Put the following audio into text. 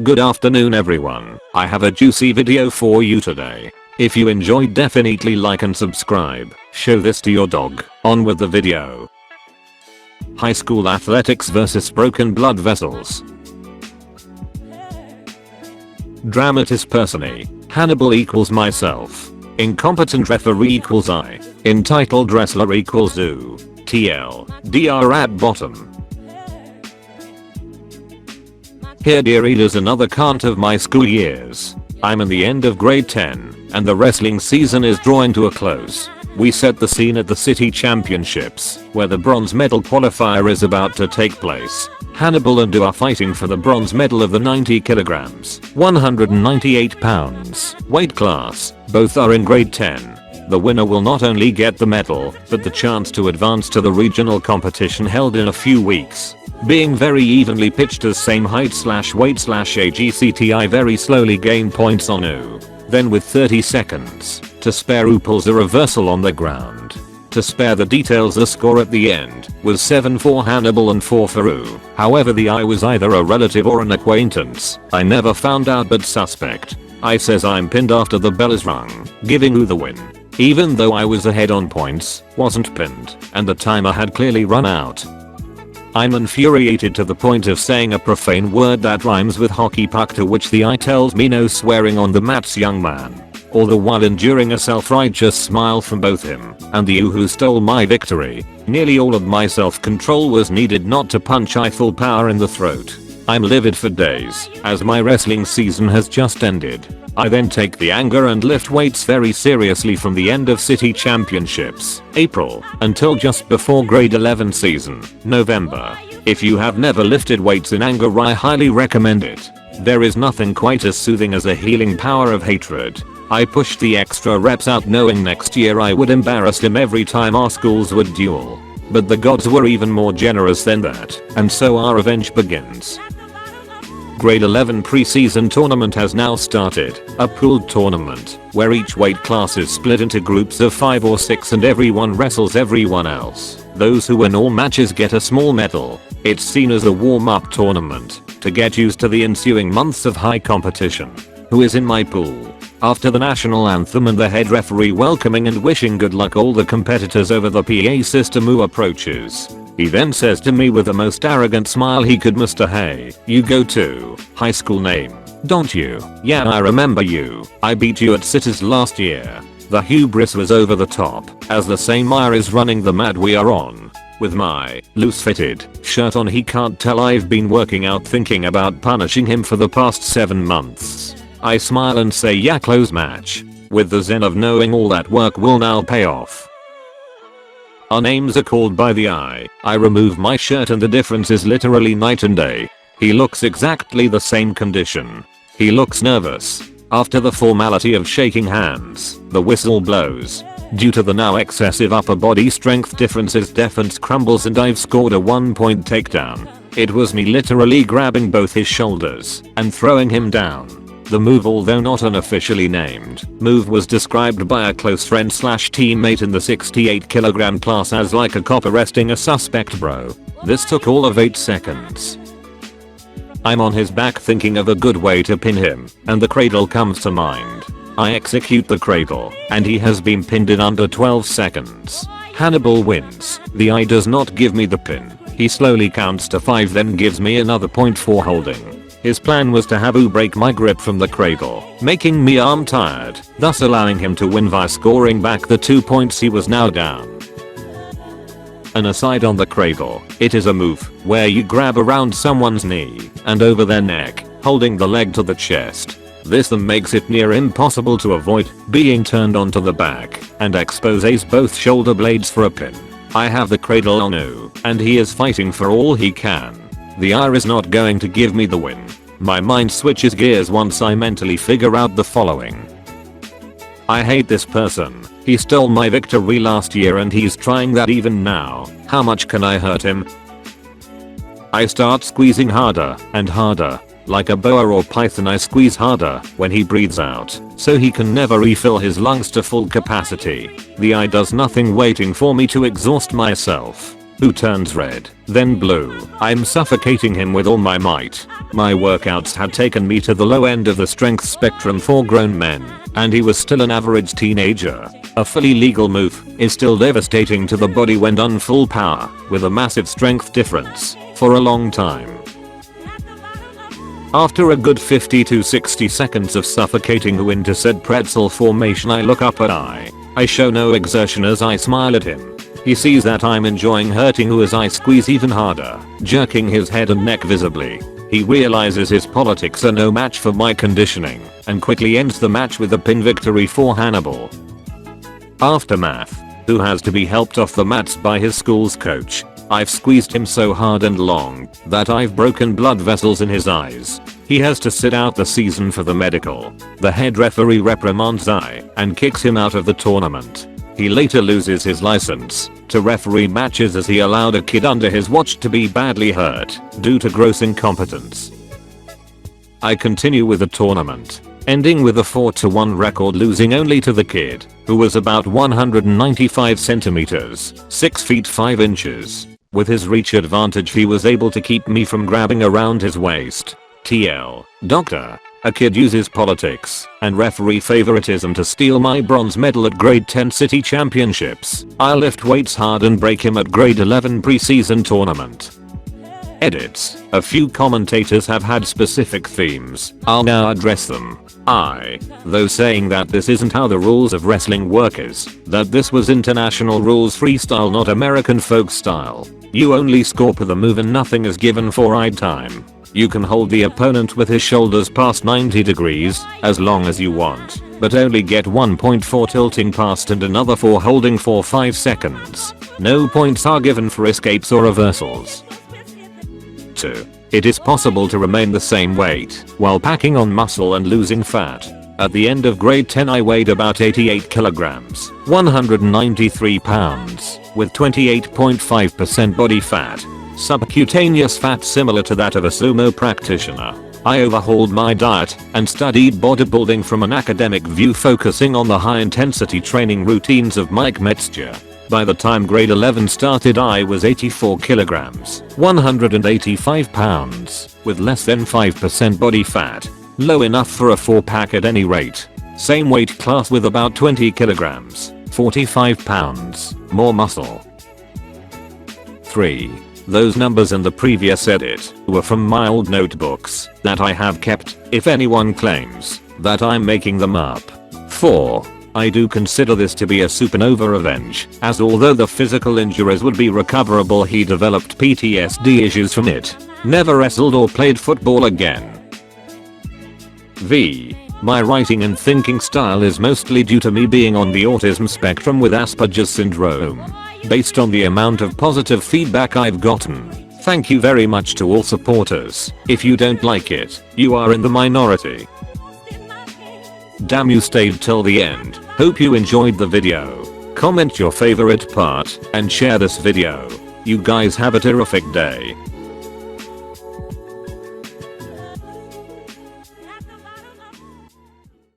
Good afternoon everyone, I have a juicy video for you today. If you enjoyed, definitely like and subscribe, show this to your dog. On with the video. High school athletics versus broken blood vessels. Dramatis personae, Hannibal equals myself. Incompetent referee equals I. Entitled wrestler equals do. TL, DR at bottom. Here dear readers, another count of my school years. I'm in the end of grade 10, and the wrestling season is drawing to a close. We set the scene at the city championships, where the bronze medal qualifier is about to take place. Hannibal and Do are fighting for the bronze medal of the 90 kilograms, 198 pounds weight class. Both are in grade 10. The winner will not only get the medal, but the chance to advance to the regional competition held in a few weeks. Being very evenly pitched as same height/weight/age ECTI very slowly gain points on U. Then with 30 seconds to spare, U pulls a reversal on the ground. To spare the details, the score at the end was 7 for Hannibal and 4 for U. However, the I was either a relative or an acquaintance. I never found out, but suspect. I says I'm pinned after the bell is rung, giving U the win. Even though I was ahead on points, wasn't pinned, and the timer had clearly run out. I'm infuriated to the point of saying a profane word that rhymes with hockey puck, to which the I tells me no swearing on the mats, young man. All the while enduring a self-righteous smile from both him and the U who stole my victory. Nearly all of my self-control was needed not to punch I full power in the throat. I'm livid for days, as my wrestling season has just ended. I then take the anger and lift weights very seriously from the end of city championships, April, until just before grade 11 season, November. If you have never lifted weights in anger, I highly recommend it. There is nothing quite as soothing as a healing power of hatred. I pushed the extra reps out knowing next year I would embarrass him every time our schools would duel. But the gods were even more generous than that, and so our revenge begins. Grade 11 preseason tournament has now started, a pooled tournament, where each weight class is split into groups of 5 or 6 and everyone wrestles everyone else. Those who win all matches get a small medal. It's seen as a warm-up tournament, to get used to the ensuing months of high competition. Who is in my pool? After the national anthem and the head referee welcoming and wishing good luck all the competitors over the PA system, who approaches. He then says to me with the most arrogant smile he could muster, "Hey, you go to high school name, don't you? Yeah, I remember you. I beat you at cities last year." The hubris was over the top, as the same mire is running the mat we are on. With my loose-fitted shirt on, he can't tell I've been working out, thinking about punishing him for the past 7 months. I smile and say, "Yeah, close match," with the zen of knowing all that work will now pay off. Our names are called by the I remove my shirt and the difference is literally night and day. He looks exactly the same condition. He looks nervous. After the formality of shaking hands, the whistle blows. Due to the now excessive upper body strength differences, defense crumbles and I've scored a 1-point takedown. It was me literally grabbing both his shoulders and throwing him down. The move, although not unofficially named move, was described by a close friend / teammate in the 68 kilogram class as like a cop arresting a suspect, bro. This took all of 8 seconds. I'm on his back thinking of a good way to pin him, and the cradle comes to mind. I execute the cradle, and he has been pinned in under 12 seconds. Hannibal wins. The I does not give me the pin. He slowly counts to 5, then gives me another point for holding. His plan was to have U break my grip from the cradle, making me arm tired, thus allowing him to win via scoring back the 2 points he was now down. An aside on the cradle, it is a move where you grab around someone's knee and over their neck, holding the leg to the chest. This then makes it near impossible to avoid being turned onto the back and exposes both shoulder blades for a pin. I have the cradle on U, and he is fighting for all he can. The R is not going to give me the win. My mind switches gears once I mentally figure out the following. I hate this person. He stole my victory last year and he's trying that even now. How much can I hurt him? I start squeezing harder and harder. Like a boa or python, I squeeze harder when he breathes out, so he can never refill his lungs to full capacity. The I does nothing, waiting for me to exhaust myself. who turns red, then blue. I'm suffocating him with all my might. My workouts had taken me to the low end of the strength spectrum for grown men, and he was still an average teenager. A fully legal move is still devastating to the body when done full power, with a massive strength difference, for a long time. After a good 50 to 60 seconds of suffocating who into said pretzel formation, I look up at I show no exertion as I smile at him. He sees that I'm enjoying hurting who as I squeeze even harder, jerking his head and neck visibly. He realizes his politics are no match for my conditioning, and quickly ends the match with a pin victory for Hannibal. Aftermath. Who has to be helped off the mats by his school's coach. I've squeezed him so hard and long that I've broken blood vessels in his eyes. He has to sit out the season for the medical. The head referee reprimands I and kicks him out of the tournament. He later loses his license to referee matches as he allowed a kid under his watch to be badly hurt due to gross incompetence. I continue with the tournament, ending with a 4-1 record, losing only to the kid, who was about 195 centimeters, 6 feet 5 inches. With his reach advantage he was able to keep me from grabbing around his waist. TL. Doctor. A kid uses politics and referee favoritism to steal my bronze medal at grade 10 city championships. I lift weights hard and break him at grade 11 preseason tournament. Edits. A few commentators have had specific themes. I'll now address them. Though saying that this isn't how the rules of wrestling work is, that this was international rules freestyle, not American folk style. You only score per the move and nothing is given for ride time. You can hold the opponent with his shoulders past 90 degrees as long as you want, but only get 1 point for tilting past and another for holding for 5 seconds. No points are given for escapes or reversals. 2. It is possible to remain the same weight while packing on muscle and losing fat. At the end of grade 10 I weighed about 88 kilograms, 193 pounds, with 28.5% body fat. Subcutaneous fat similar to that of a sumo practitioner. I overhauled my diet and studied bodybuilding from an academic view, focusing on the high intensity training routines of Mike Metzger. By the time grade 11 started I was 84 kilograms, 185 pounds, with less than 5% body fat. Low enough for a 4-pack at any rate. Same weight class with about 20 kilograms, 45 pounds, more muscle. 3. Those numbers in the previous edit were from my old notebooks that I have kept, if anyone claims that I'm making them up. 4. I do consider this to be a SupernovaRevenge, as although the physical injuries would be recoverable, he developed PTSD issues from it. Never wrestled or played football again. V. My writing and thinking style is mostly due to me being on the autism spectrum with Asperger's syndrome. Based on the amount of positive feedback I've gotten, thank you very much to all supporters. If you don't like it, you are in the minority. Damn, you stayed till the end. Hope you enjoyed the video. Comment your favorite part and share this video. You guys have a terrific day.